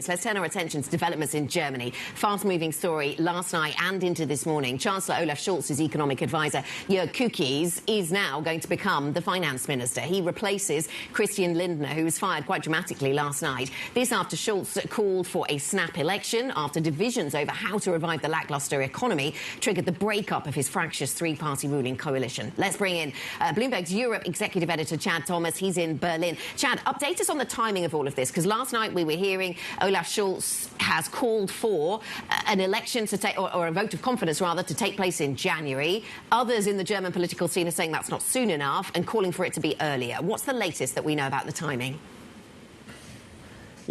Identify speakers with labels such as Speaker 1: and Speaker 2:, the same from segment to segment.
Speaker 1: Let's turn our attention to developments in Germany. Fast-moving story last night and into this morning. Chancellor Olaf Scholz's economic advisor, Jörg Kukies, is now going to become the finance minister. He replaces Christian Lindner, who was fired quite dramatically last night. This after Scholz called for a snap election after divisions over how to revive the lackluster economy triggered the breakup of his fractious three-party ruling coalition. Let's bring in Bloomberg's Europe executive editor, Chad Thomas. He's in Berlin. Chad, update us on the timing of all of this, because last night we were hearing Olaf Scholz has called for an election to take, or a vote of confidence rather, to take place in January. Others in the German political scene are saying that's not soon enough and calling for it to be earlier. What's the latest that we know about the timing?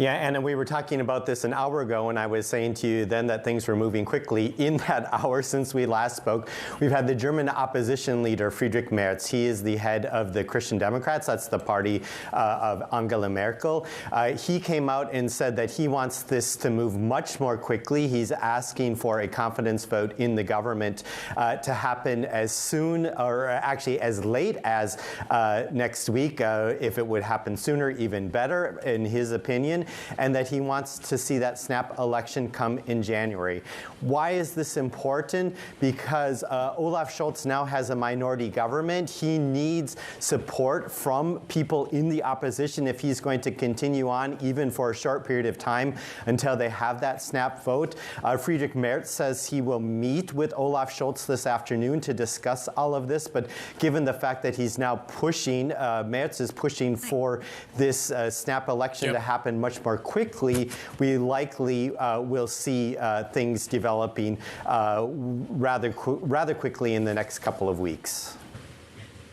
Speaker 2: Yeah, and we were talking about this an hour ago, and I was saying to you then that things were moving quickly. In that hour since we last spoke, we've had the German opposition leader, Friedrich Merz. He is the head of the Christian Democrats. That's the party of Angela Merkel. He came out and said that he wants this to move much more quickly. He's asking for a confidence vote in the government to happen as soon, or actually as late as next week. If it would happen sooner, even better, in his opinion. And that he wants to see that snap election come in January. Why is this important? Because Olaf Scholz now has a minority government. He needs support from people in the opposition if he's going to continue on, even for a short period of time, until they have that snap vote. Friedrich Merz says he will meet with Olaf Scholz this afternoon to discuss all of this. But given the fact that he's now pushing, Merz is pushing for this snap election to happen much more quickly, we likely will see things developing rather quickly in the next couple of weeks.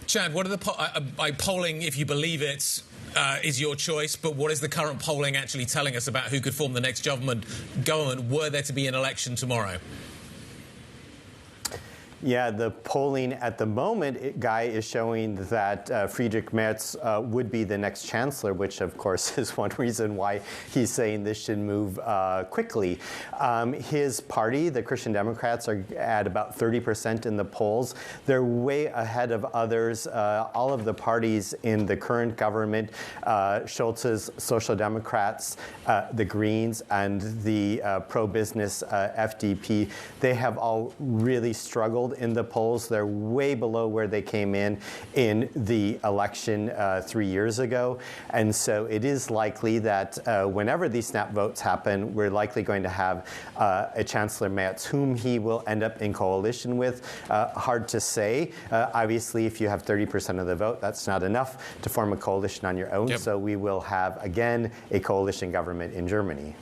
Speaker 3: Chad, what are the polling, if you believe it, is your choice, but what is the current polling actually telling us about who could form the next government were there to be an election tomorrow?
Speaker 2: Yeah, the polling at the moment, Guy, is showing that Friedrich Merz would be the next chancellor, which, of course, is one reason why he's saying this should move quickly. His party, the Christian Democrats, are at about 30% in the polls. They're way ahead of others. All of the parties in the current government, Scholz's Social Democrats, the Greens, and the pro-business FDP, they have all really struggled in the polls. They're way below where they came in the election 3 years ago. And so it is likely that whenever these snap votes happen, we're likely going to have a Chancellor Merz whom he will end up in coalition with. Hard to say. Obviously, if you have 30% of the vote, that's not enough to form a coalition on your own. So we will have, again, a coalition government in Germany.